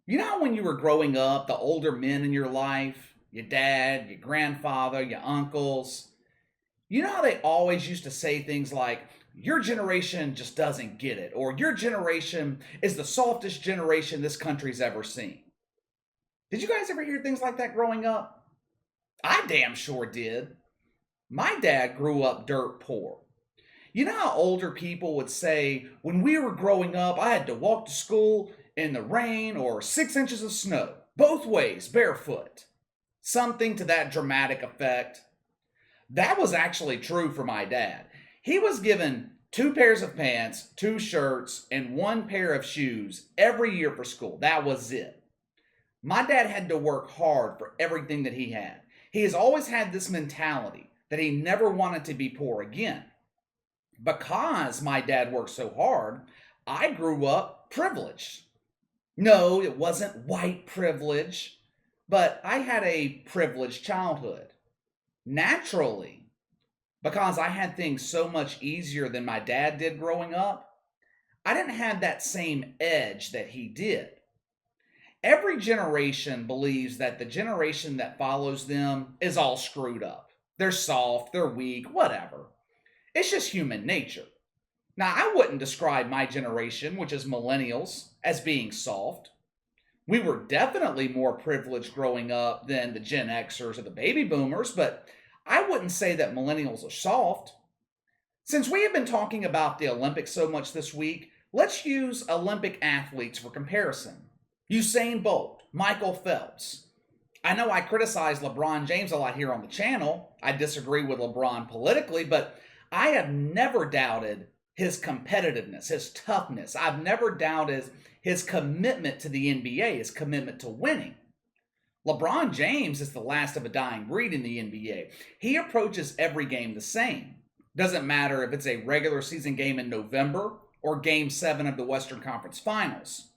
You know how when you were growing up, the older men in your life, your dad, your grandfather, your uncles, you know how they always used to say things like, your generation just doesn't get it, or your generation is the softest generation this country's ever seen. Did you guys ever hear things like that growing up? I damn sure did. My dad grew up dirt poor. You know how older people would say, when we were growing up, I had to walk to school in the rain or 6 inches of snow, both ways, barefoot. Something to that dramatic effect. That was actually true for my dad. He was given two pairs of pants, two shirts, and one pair of shoes every year for school. That was it. My dad had to work hard for everything that he had. He has always had this mentality that he never wanted to be poor again. Because my dad worked so hard, I grew up privileged. No, it wasn't white privilege, but I had a privileged childhood. Naturally, because I had things so much easier than my dad did growing up, I didn't have that same edge that he did. Every generation believes that the generation that follows them is all screwed up. They're soft, they're weak, whatever. It's just human nature. Now, I wouldn't describe my generation, which is millennials, as being soft. We were definitely more privileged growing up than the Gen Xers or the baby boomers, but I wouldn't say that millennials are soft. Since we have been talking about the Olympics so much this week, let's use Olympic athletes for comparison. Usain Bolt, Michael Phelps. I know I criticize LeBron James a lot here on the channel. I disagree with LeBron politically, but I have never doubted his competitiveness, his toughness. I've never doubted his commitment to the NBA, his commitment to winning. LeBron James is the last of a dying breed in the NBA. He approaches every game the same. Doesn't matter if it's a regular season game in November or game 7 of the Western Conference Finals.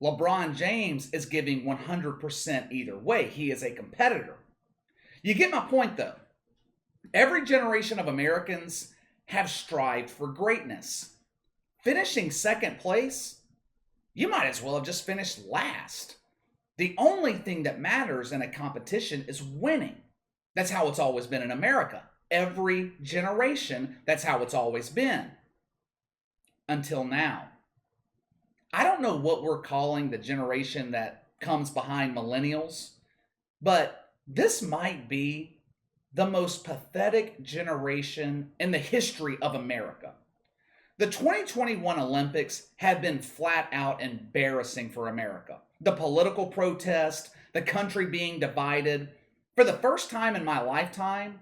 LeBron James is giving 100% either way. He is a competitor. You get my point though. Every generation of Americans have strived for greatness. Finishing second place, you might as well have just finished last. The only thing that matters in a competition is winning. That's how it's always been in America. Every generation, that's how it's always been. Until now. I don't know what we're calling the generation that comes behind millennials, but this might be the most pathetic generation in the history of America. The 2021 Olympics have been flat out embarrassing for America. The political protest, the country being divided. For the first time in my lifetime,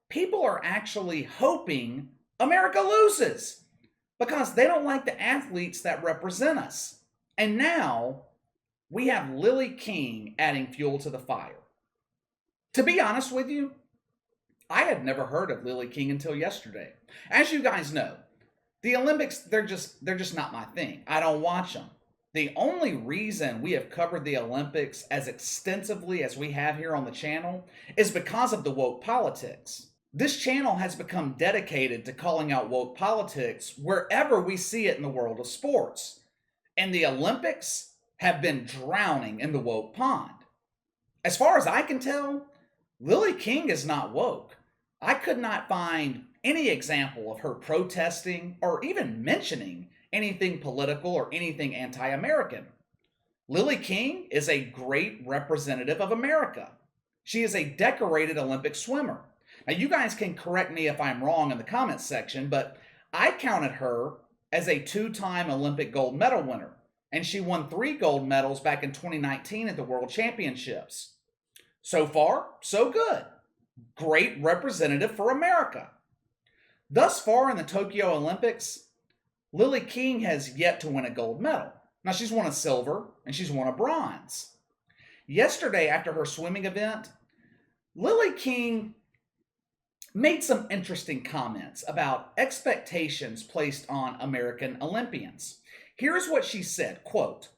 people are actually hoping America loses because they don't like the athletes that represent us. And now we have Lilly King adding fuel to the fire. To be honest with you, I had never heard of Lilly King until yesterday. As you guys know, the Olympics, they're just not my thing. I don't watch them. The only reason we have covered the Olympics as extensively as we have here on the channel is because of the woke politics. This channel has become dedicated to calling out woke politics wherever we see it in the world of sports. And the Olympics have been drowning in the woke pond. As far as I can tell, Lilly King is not woke. I could not find any example of her protesting or even mentioning anything political or anything anti-American. Lilly King is a great representative of America. She is a decorated Olympic swimmer. Now, you guys can correct me if I'm wrong in the comments section, but I counted her as a 2-time Olympic gold medal winner, and she won 3 gold medals back in 2019 at the World Championships. So far, so good. Great representative for America. Thus far in the Tokyo Olympics, Lilly King has yet to win a gold medal. Now, she's won a silver and she's won a bronze. Yesterday, after her swimming event, Lilly King made some interesting comments about expectations placed on American Olympians. Here's what she said, quote,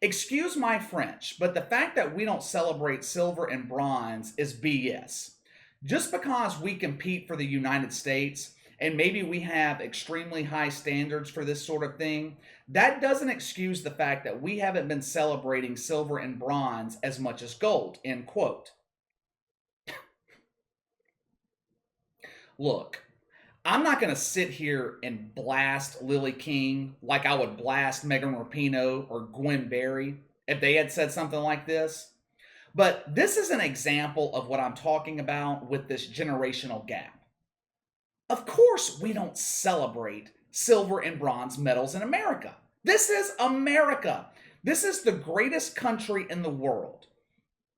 "Excuse my French, but the fact that we don't celebrate silver and bronze is BS. Just because we compete for the United States and maybe we have extremely high standards for this sort of thing, that doesn't excuse the fact that we haven't been celebrating silver and bronze as much as gold, end quote. Look, I'm not going to sit here and blast Lilly King like I would blast Megan Rapinoe or Gwen Berry if they had said something like this. But this is an example of what I'm talking about with this generational gap. Of course, we don't celebrate silver and bronze medals in America. This is America. This is the greatest country in the world.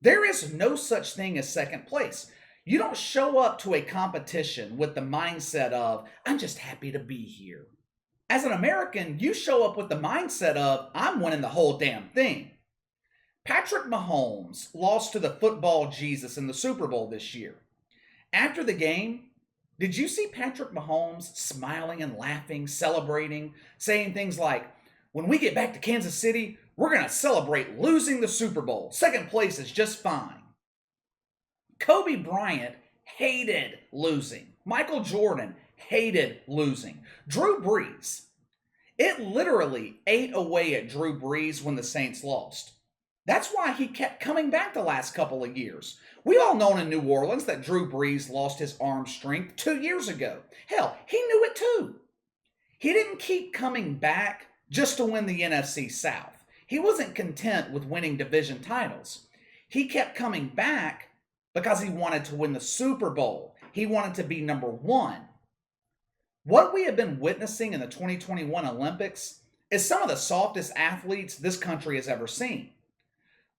There is no such thing as second place. You don't show up to a competition with the mindset of, I'm just happy to be here. As an American, you show up with the mindset of, I'm winning the whole damn thing. Patrick Mahomes lost to the football Jesus in the Super Bowl this year. After the game, did you see Patrick Mahomes smiling and laughing, celebrating, saying things like, when we get back to Kansas City, we're going to celebrate losing the Super Bowl. Second place is just fine. Kobe Bryant hated losing. Michael Jordan hated losing. Drew Brees, it literally ate away at Drew Brees when the Saints lost. That's why he kept coming back the last couple of years. We all known in New Orleans that Drew Brees lost his arm strength 2 years ago. Hell, he knew it too. He didn't keep coming back just to win the NFC South. He wasn't content with winning division titles. He kept coming back because he wanted to win the Super Bowl. He wanted to be number one. What we have been witnessing in the 2021 Olympics is some of the softest athletes this country has ever seen.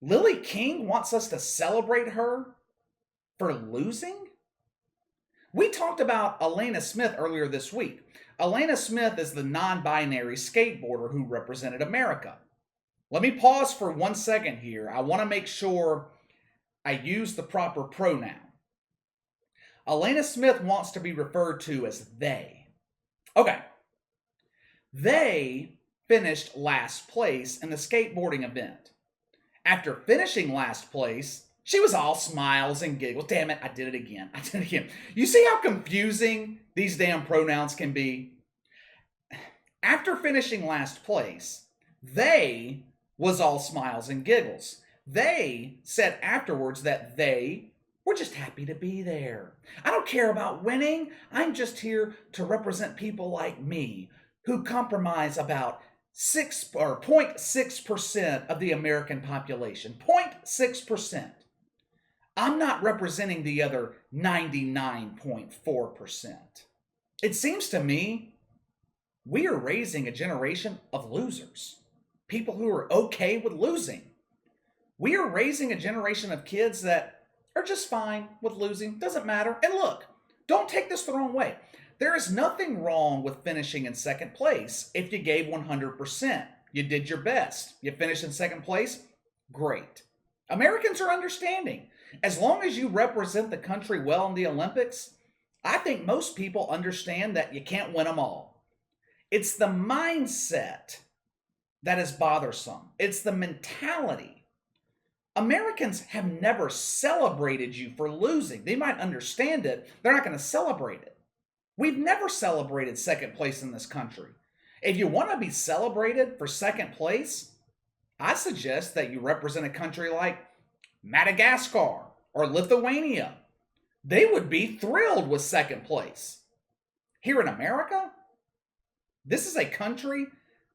Lilly King wants us to celebrate her for losing? We talked about Elena Smith earlier this week. Elena Smith is the non-binary skateboarder who represented America. Let me pause for 1 second here. I want to make sure I use the proper pronoun. Elena Smith wants to be referred to as they. Okay. They finished last place in the skateboarding event. After finishing last place, she was all smiles and giggles. Damn it, I did it again. You see how confusing these damn pronouns can be? After finishing last place, they was all smiles and giggles. They said afterwards that they were just happy to be there. I don't care about winning. I'm just here to represent people like me who compromise about 0.6% of the American population. 0.6%. I'm not representing the other 99.4%. It seems to me we are raising a generation of losers. People who are okay with losing. We are raising a generation of kids that are just fine with losing. Doesn't matter. And look, don't take this the wrong way. There is nothing wrong with finishing in second place if you gave 100%. You did your best. You finished in second place? Great. Americans are understanding. As long as you represent the country well in the Olympics, I think most people understand that you can't win them all. It's the mindset that is bothersome. It's the mentality. Americans have never celebrated you for losing. They might understand it. They're not going to celebrate it. We've never celebrated second place in this country. If you want to be celebrated for second place, I suggest that you represent a country like Madagascar or Lithuania. They would be thrilled with second place. Here in America, this is a country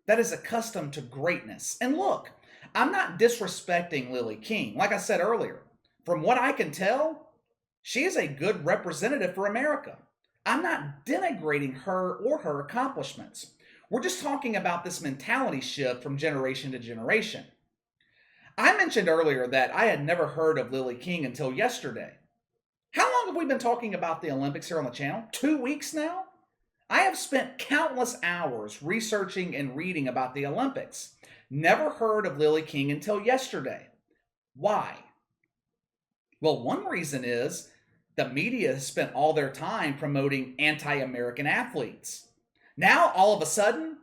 that is accustomed to greatness. And look, I'm not disrespecting Lilly King. Like I said earlier, from what I can tell, she is a good representative for America. I'm not denigrating her or her accomplishments. We're just talking about this mentality shift from generation to generation. I mentioned earlier that I had never heard of Lilly King until yesterday. How long have we been talking about the Olympics here on the channel? 2 weeks now? I have spent countless hours researching and reading about the Olympics. Never heard of Lilly King until yesterday. Why? Well, one reason is the media has spent all their time promoting anti-American athletes. Now, all of a sudden,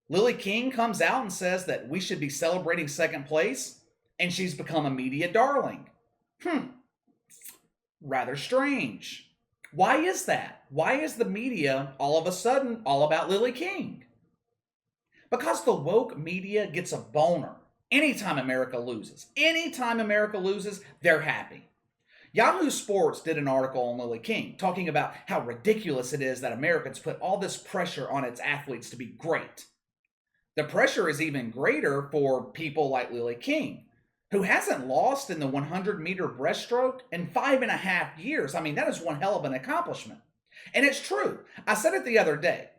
Lilly King comes out and says that we should be celebrating second place, and she's become a media darling. Rather strange. Why is that? why is the media all of a sudden all about Lilly King? Because the woke media gets a boner anytime America loses. Anytime America loses, they're happy. Yahoo Sports did an article on Lilly King talking about how ridiculous it is that Americans put all this pressure on its athletes to be great. The pressure is even greater for people like Lilly King, who hasn't lost in the 100-meter breaststroke in 5.5 years. I mean, that is one hell of an accomplishment. And it's true. I said it the other day.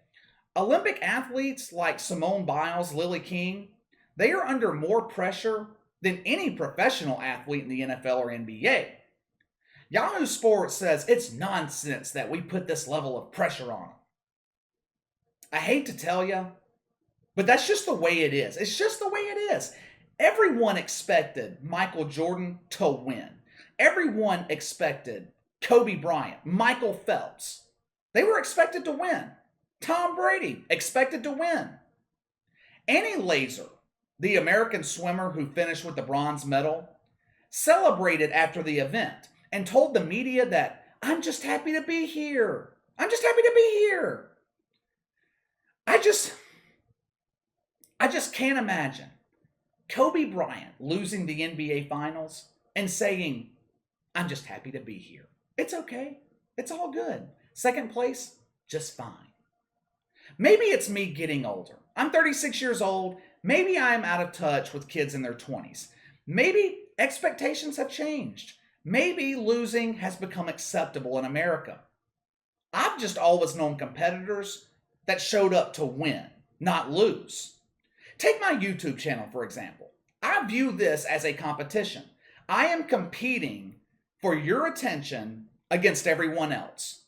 Olympic athletes like Simone Biles, Lilly King, they are under more pressure than any professional athlete in the NFL or NBA. Yahoo Sports says it's nonsense that we put this level of pressure on them. I hate to tell you, but that's just the way it is. It's just the way it is. Everyone expected Michael Jordan to win. Everyone expected Kobe Bryant, Michael Phelps. They were expected to win. Tom Brady, expected to win. Annie Lazor, the American swimmer who finished with the bronze medal, celebrated after the event and told the media that, "I'm just happy to be here. I'm just happy to be here." I just can't imagine Kobe Bryant losing the NBA Finals and saying, "I'm just happy to be here. It's okay. It's all good. Second place, just fine." Maybe it's me getting older. I'm 36 years old. Maybe I'm out of touch with kids in their 20s. Maybe expectations have changed. Maybe losing has become acceptable in America. I've just always known competitors that showed up to win, not lose. Take my YouTube channel, for example. I view this as a competition. I am competing for your attention against everyone else.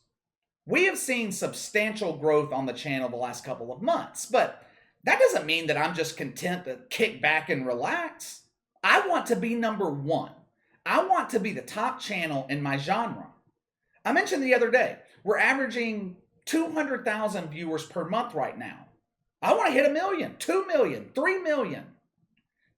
We have seen substantial growth on the channel the last couple of months, but that doesn't mean that I'm just content to kick back and relax. I want to be number one. I want to be the top channel in my genre. I mentioned the other day, we're averaging 200,000 viewers per month right now. I want to hit 1 million, 2 million, 3 million.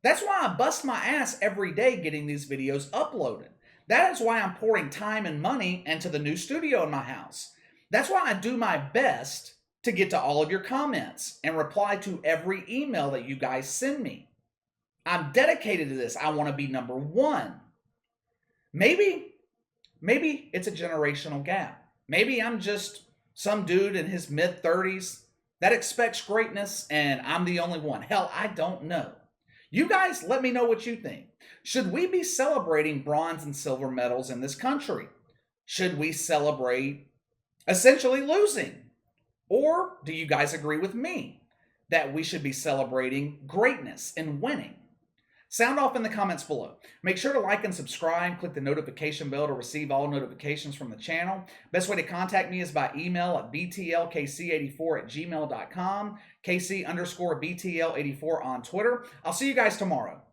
That's why I bust my ass every day getting these videos uploaded. That is why I'm pouring time and money into the new studio in my house. That's why I do my best to get to all of your comments and reply to every email that you guys send me. I'm dedicated to this. I want to be number one. Maybe it's a generational gap. Maybe I'm just some dude in his mid-30s that expects greatness and I'm the only one. Hell, I don't know. You guys let me know what you think. Should we be celebrating bronze and silver medals in this country? Should we celebrate essentially losing? Or do you guys agree with me that we should be celebrating greatness and winning? Sound off in the comments below. Make sure to like and subscribe. Click the notification bell to receive all notifications from the channel. Best way to contact me is by email at btlkc84@gmail.com, KC_BTL84 on Twitter. I'll see you guys tomorrow.